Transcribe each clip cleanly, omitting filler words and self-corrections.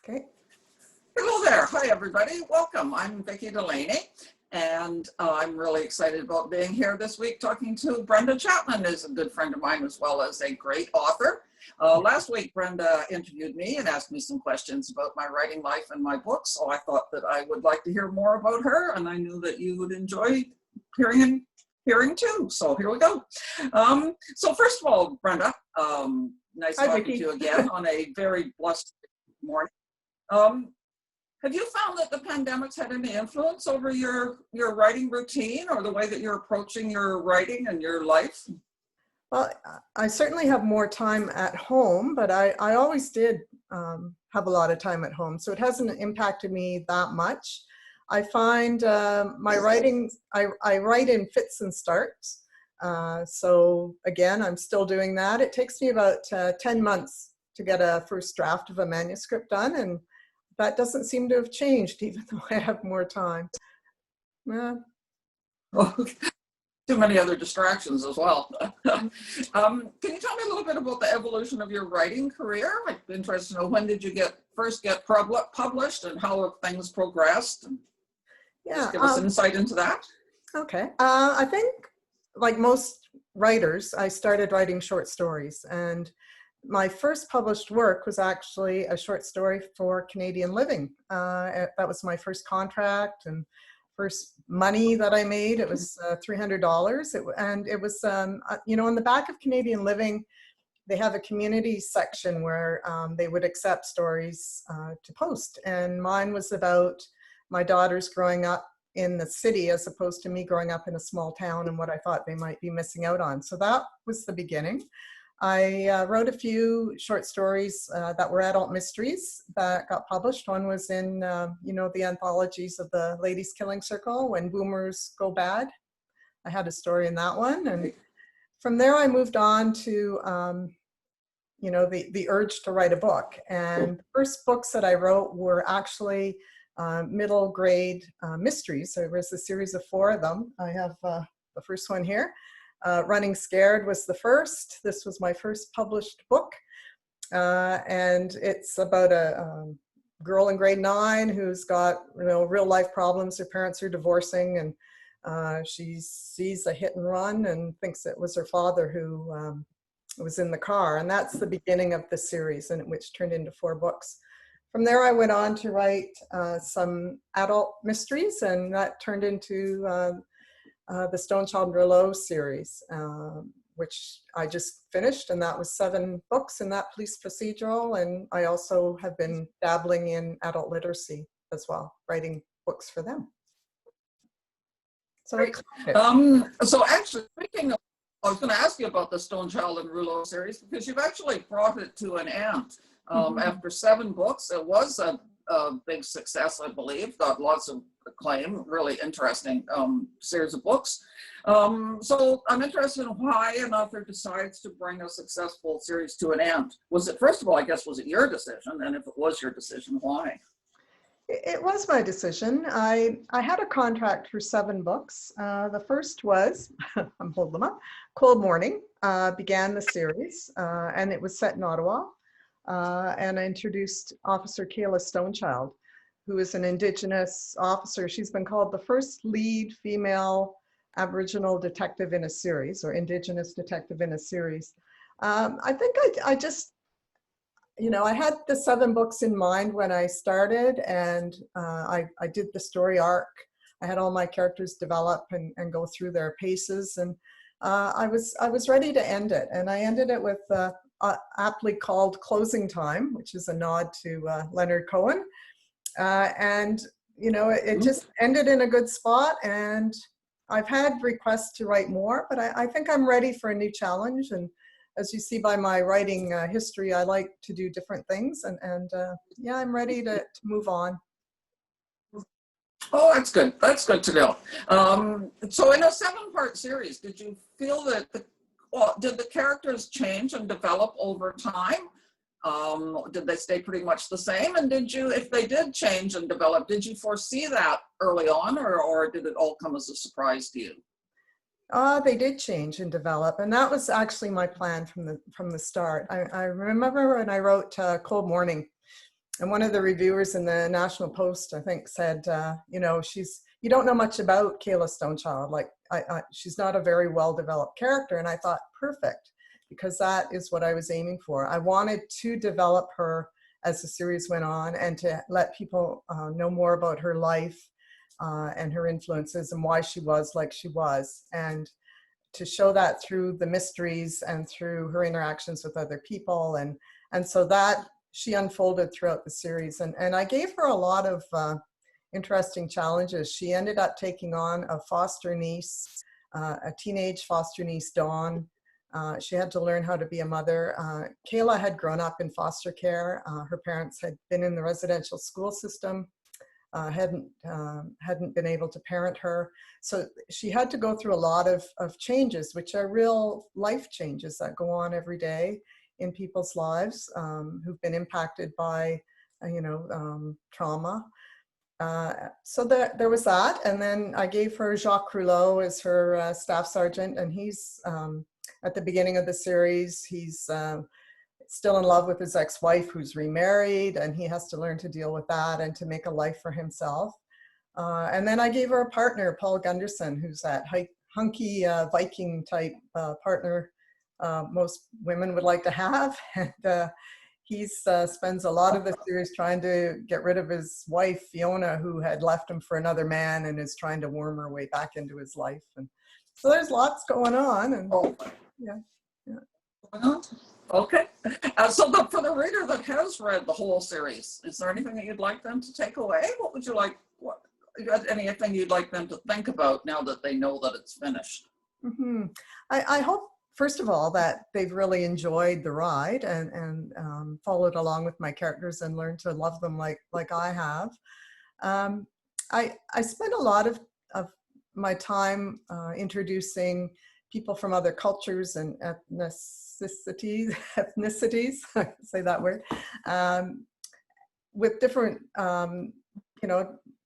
Okay. Hello there. Hi, everybody. Welcome. I'm Vicki Delany, and I'm really excited about being here this week talking to Brenda Chapman, who's a good friend of mine as well as a great author. Last week, Brenda interviewed me and asked me some questions about my writing life and my books, so I thought that I would like to hear more about her, and I knew that you would enjoy hearing too. So here we go. So first of all, Brenda, nice Hi, talking Vicki. to you again on a very blessed morning. Have you found that the pandemic's had any influence over your writing routine or the way that you're approaching your writing and your life? Well, I certainly have more time at home, but I always did have a lot of time at home, so it hasn't impacted me that much. I find my writing, I write in fits and starts. So again, I'm still doing that. It takes me about 10 months to get a first draft of a manuscript done, and that doesn't seem to have changed, even though I have more time. Yeah. Too many other distractions as well. Can you tell me a little bit about the evolution of your writing career? I'm interested to know, when did you first get published and how have things progressed? Yeah. Just give us insight into that. Okay. I think, like most writers, I started writing short stories, and my first published work was actually a short story for Canadian Living. That was my first contract and first money that I made. It was $300. And it was, you know, on the back of Canadian Living, they have a community section where they would accept stories to post. And mine was about my daughters growing up in the city as opposed to me growing up in a small town and what I thought they might be missing out on. So that was the beginning. I wrote a few short stories that were adult mysteries that got published. One was in, you know, the anthologies of the Ladies Killing Circle, When Boomers Go Bad. I had a story in that one. And from there, I moved on to, you know, the urge to write a book. And the first books that I wrote were actually middle grade mysteries. So there was a series of 4 of them. I have the first one here. Running Scared was the first. This was my first published book. And it's about a girl in grade 9 who's got, you know, real life problems. Her parents are divorcing, and she sees a hit and run and thinks it was her father who was in the car. And that's the beginning of the series, and which turned into 4 books. From there, I went on to write some adult mysteries, and that turned into the Stonechild and Rouleau series, which I just finished, and that was 7 books in that police procedural. And I also have been dabbling in adult literacy as well, writing books for them. So, so actually, speaking of, I was going to ask you about the Stonechild and Rouleau series, because you've actually brought it to an end. After 7 books, it was a big success, I believe, got lots of acclaim, really interesting series of books. So I'm interested in why an author decides to bring a successful series to an end. Was it, first of all, I guess, was it your decision? And if it was your decision, why? It was my decision. I had a contract for 7 books. The first was, I'm holding them up, Cold Morning, began the series, and it was set in Ottawa. And I introduced Officer Kayla Stonechild, who is an Indigenous officer. She's been called the first lead female Aboriginal detective in a series, or Indigenous detective in a series. I think I just, you know, I had the 7 books in mind when I started, and I did the story arc. I had all my characters develop and go through their paces, and I was ready to end it. And I ended it with aptly called Closing Time, which is a nod to Leonard Cohen. And, you know, it just ended in a good spot. And I've had requests to write more, but I think I'm ready for a new challenge. And as you see by my writing history, I like to do different things. And yeah, I'm ready to move on. Oh, that's good. That's good to know. So in a 7-part series, did you feel that did the characters change and develop over time? Did they stay pretty much the same? And did you, if they did change and develop, did you foresee that early on, or did it all come as a surprise to you? They did change and develop, and that was actually my plan from the start. I remember when I wrote Cold Morning, And one of the reviewers in the National Post, I think, said, you know, you don't know much about Kayla Stonechild. Like, she's not a very well-developed character. And I thought, perfect, because that is what I was aiming for. I wanted to develop her as the series went on and to let people know more about her life and her influences and why she was like she was. And to show that through the mysteries and through her interactions with other people. And so that she unfolded throughout the series. And I gave her a lot of interesting challenges. She ended up taking on a foster niece, a teenage foster niece, Dawn. She had to learn how to be a mother. Kayla had grown up in foster care. Her parents had been in the residential school system, hadn't been able to parent her. So she had to go through a lot of changes, which are real life changes that go on every day in people's lives who've been impacted by, trauma. So there was that. And then I gave her Jacques Rouleau as her staff sergeant. And he's, at the beginning of the series, he's still in love with his ex-wife who's remarried, and he has to learn to deal with that and to make a life for himself. And then I gave her a partner, Paul Gunderson, who's that hunky Viking type partner most women would like to have. And he spends a lot of the series trying to get rid of his wife, Fiona, who had left him for another man and is trying to worm her way back into his life. And so there's lots going on. And yeah. Okay. So for the reader that has read the whole series, is there anything that you'd like them to take away? What would you like? Anything you'd like them to think about now that they know that it's finished? Mm-hmm. I hope, first of all, that they've really enjoyed the ride and followed along with my characters and learned to love them like I have. I spent a lot of my time introducing people from other cultures and ethnicities, I can say that word, with different,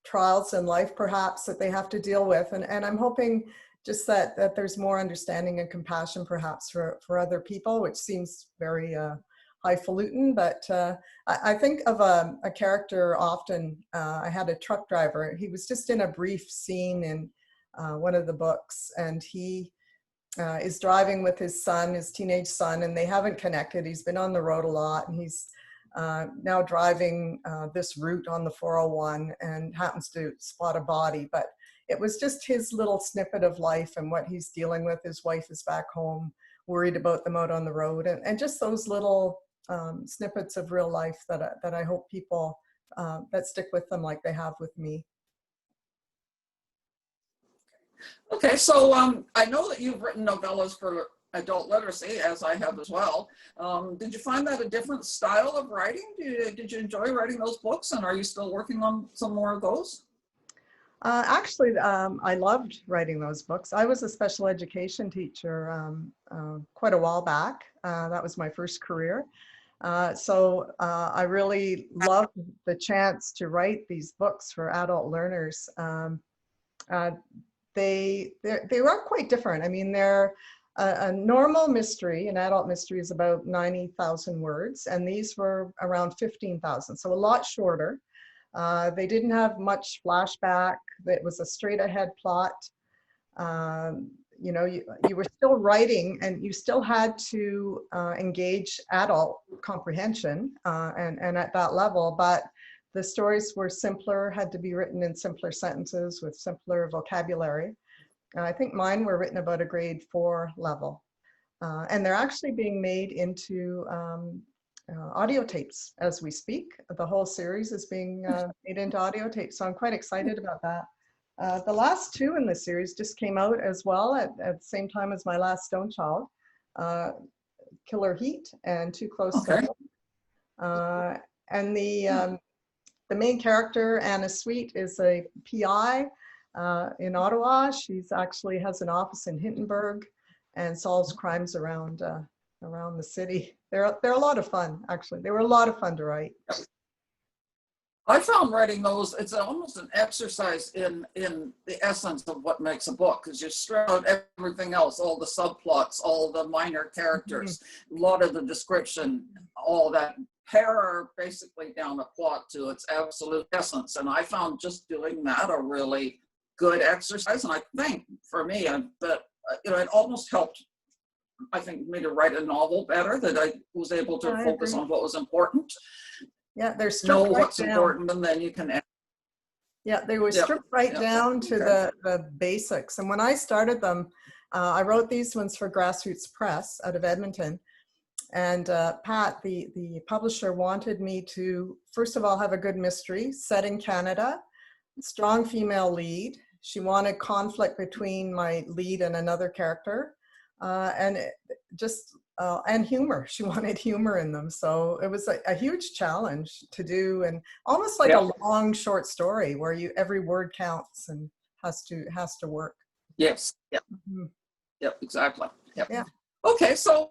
trials in life perhaps that they have to deal with. And I'm hoping just that there's more understanding and compassion perhaps for other people, which seems very highfalutin, but I think of a character often. I had a truck driver. He was just in a brief scene in one of the books, and he is driving with his son, his teenage son, and they haven't connected. He's been on the road a lot, and he's now driving this route on the 401 and happens to spot a body. But it was just his little snippet of life and what he's dealing with. His wife is back home, worried about them out on the road, and just those little snippets of real life that I hope people that stick with them like they have with me. Okay, so I know that you've written novellas for adult literacy, as I have as well. Did you find that a different style of writing? Did you enjoy writing those books, and are you still working on some more of those? Actually, I loved writing those books. I was a special education teacher quite a while back. That was my first career. So I really loved the chance to write these books for adult learners. They are quite different. I mean, they're a normal mystery, an adult mystery, is about 90,000 words, and these were around 15,000, so a lot shorter. They didn't have much flashback. It was a straight ahead plot. You were still writing, and you still had to engage adult comprehension and at that level, but the stories were simpler, had to be written in simpler sentences with simpler vocabulary. I think mine were written about a grade 4 level. And they're actually being made into audio tapes as we speak. The whole series is being made into audio tapes, so I'm quite excited about that. The last 2 in the series just came out as well at the same time as my last Stonechild, Killer Heat and Too Close to Home. And the main character, Anna Sweet, is a PI in Ottawa. She's actually has an office in Hintonburg and solves crimes around the city. They're a lot of fun, actually. They were a lot of fun to write. I found writing those, it's almost an exercise in the essence of what makes a book, because you strip out everything else, all the subplots, all the minor characters, a lot of the description, all that pare basically down a plot to its absolute essence. And I found just doing that a really good exercise. And I think for me, that it almost helped, I think, me to write a novel better, that I was able to focus on what was important. Yeah, they're know stripped right what's down. important, and then you can. Yeah, they were stripped right down to the basics. And when I started them, I wrote these ones for Grassroots Press out of Edmonton. And Pat, the publisher, wanted me to, first of all, have a good mystery set in Canada, strong female lead. She wanted conflict between my lead and another character, and and humor. She wanted humor in them. So it was a huge challenge to do, and almost like a long short story where every word counts and has to work. Yes. Yep. Mm-hmm. Yep. Exactly. Yep. Yeah. Okay. So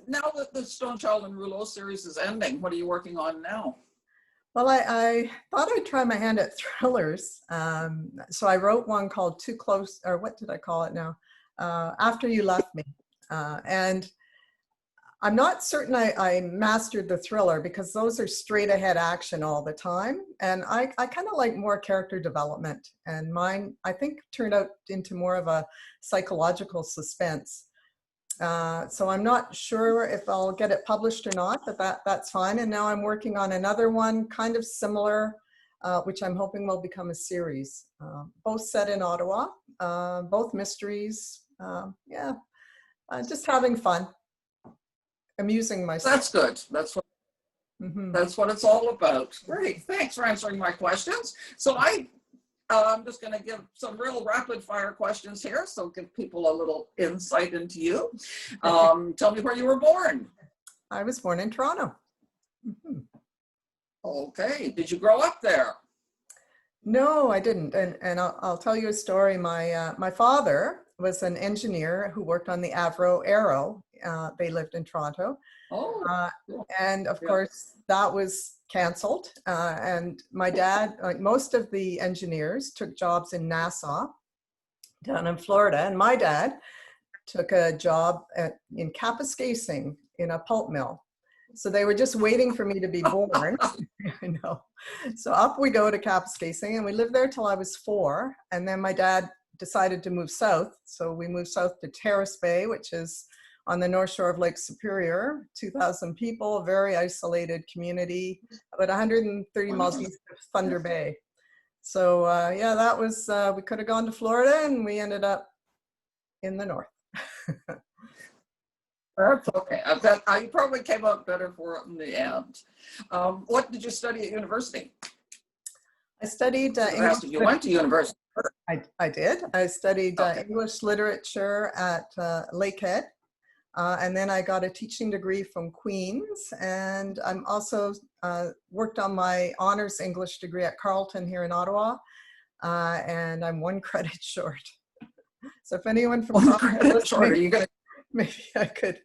now that the Stonechild and Rouleau series is ending, what are you working on now? Well, I thought I'd try my hand at thrillers. So I wrote one called Too Close, or what did I call it now? After You Left Me. And I'm not certain I mastered the thriller, because those are straight ahead action all the time. And I kind of like more character development. And mine, I think, turned out into more of a psychological suspense. So I'm not sure if I'll get it published or not, but that's fine. And now I'm working on another one kind of similar, which I'm hoping will become a series, both set in Ottawa, both mysteries. Just having fun, amusing myself. That's good. That's what it's all about. Great. Thanks for answering my questions. So I'm just going to give some real rapid fire questions here, so give people a little insight into you. Tell me where you were born. I was born in Toronto. Okay. Did you grow up there? No, I didn't. And I'll tell you a story. My father was an engineer who worked on the Avro Arrow. They lived in Toronto. And of course, that was canceled. And my dad, like most of the engineers, took jobs in Nassau, down in Florida. And my dad took a job in Kapuskasing in a pulp mill. So they were just waiting for me to be born. I know. So up we go to Kapuskasing, and we lived there till I was 4. And then my dad decided to move south. So we moved south to Terrace Bay, which is on the north shore of Lake Superior, 2,000 people, a very isolated community, about 130 miles east of Thunder Bay. So that was, we could have gone to Florida, and we ended up in the north. That's okay. I bet I probably came out better for it in the end. What did you study at university? I studied English. You went to university. I did. I studied English literature at Lakehead. And then I got a teaching degree from Queen's, and I'm also worked on my honors English degree at Carleton here in Ottawa, and I'm 1 credit short. So if anyone from maybe I could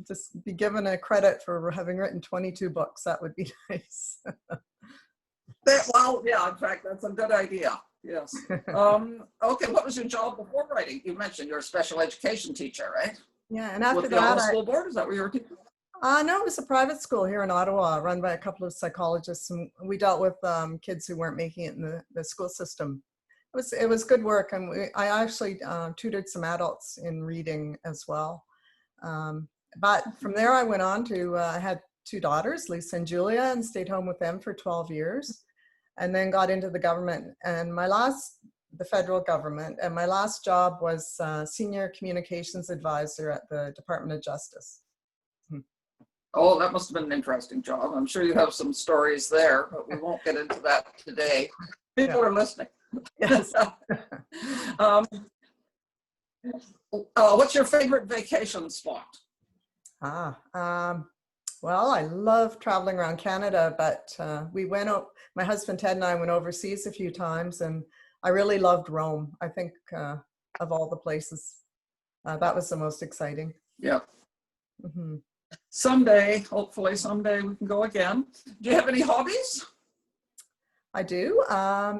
just be given a credit for having written 22 books. That would be nice. Well, yeah, in fact, that's a good idea. Yes. Okay, what was your job before writing? You mentioned you're a special education teacher, right? Yeah, and after with the that, school board, is that what you were teaching? No, it was a private school here in Ottawa, run by a couple of psychologists, and we dealt with kids who weren't making it in the school system. It was good work, and I actually tutored some adults in reading as well. But from there, I went on to I had 2 daughters, Lisa and Julia, and stayed home with them for 12 years, and then got into the government. And the federal government, and my last job was senior communications advisor at the Department of Justice. Oh, that must have been an interesting job. I'm sure you have some stories there, but we won't get into that today. People are listening. Yes. What's your favorite vacation spot? Well, I love traveling around Canada, but my husband Ted and I went overseas a few times, and I really loved Rome. I think of all the places, that was the most exciting. Yeah. Mm-hmm. Hopefully someday we can go again. Do you have any hobbies? I do.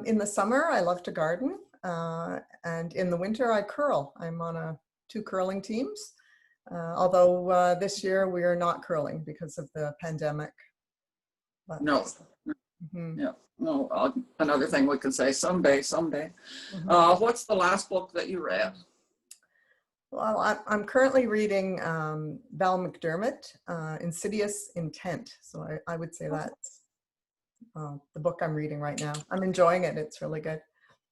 In the summer, I love to garden. And in the winter, I curl. I'm on 2 curling teams. Although this year we are not curling because of the pandemic. But, No. mhm, Yeah. No. Another thing we could say someday. mhm. What's the last book that you read? Well, I'm currently reading Val McDermott, Insidious Intent. So I would say that's the book I'm reading right now. I'm enjoying it. It's really good.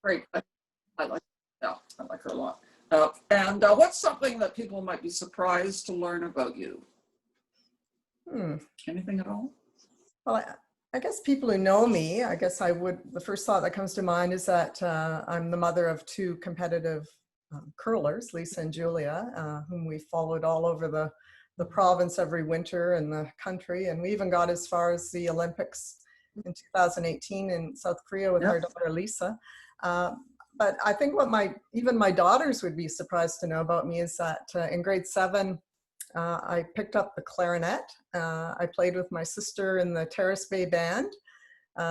Great. I like. Yeah, I like her a lot. And what's something that people might be surprised to learn about you? Hmm. Anything at all? Well, I guess people who know me, I guess the first thought that comes to mind is that I'm the mother of two competitive curlers, Lisa and Julia, whom we followed all over the province every winter and the country. And we even got as far as the Olympics in 2018 in South Korea with Yeah. our daughter, Lisa. But I think what even my daughters would be surprised to know about me is that in grade 7, I picked up the clarinet. I played with my sister in the Terrace Bay Band,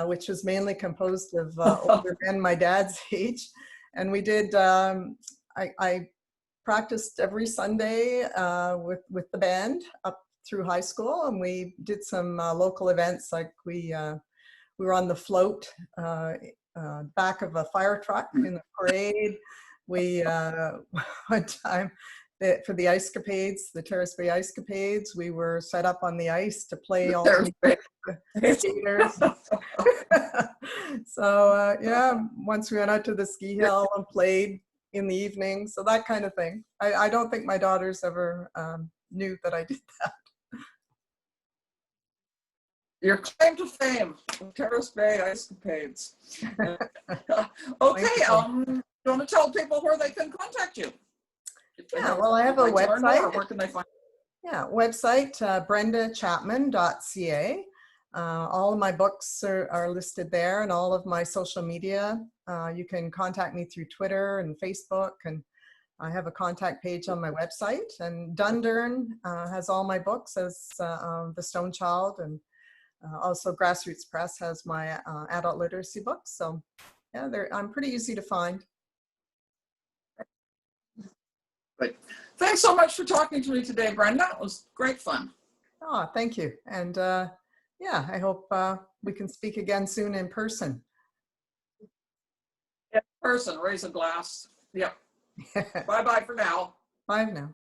which was mainly composed of older men my dad's age. And we did, I practiced every Sunday with the band up through high school. And we did some local events, like we were on the float back of a fire truck in the parade. We, one time, for the ice capades, the Terrace Bay ice capades, we were set up on the ice to play all the skaters. So yeah, once we went out to the ski hill and played in the evening, so that kind of thing. I don't think my daughters ever knew that I did that. Your claim to fame, Terrace Bay Ice Capades. Okay, you want to tell people where they can contact you? Yeah, well, I have a website. Where can they find? Yeah, website, BrendaChapman.ca. All of my books are listed there, and all of my social media. You can contact me through Twitter and Facebook, and I have a contact page on my website. And Dundurn has all my books, as the Stonechild, and also Grassroots Press has my adult literacy books. So yeah, I'm pretty easy to find. Good. Thanks so much for talking to me today, Brenda. It was great fun. Oh, thank you. And yeah, I hope we can speak again soon in person. In person, raise a glass. Yep. Bye-bye for now. Bye now.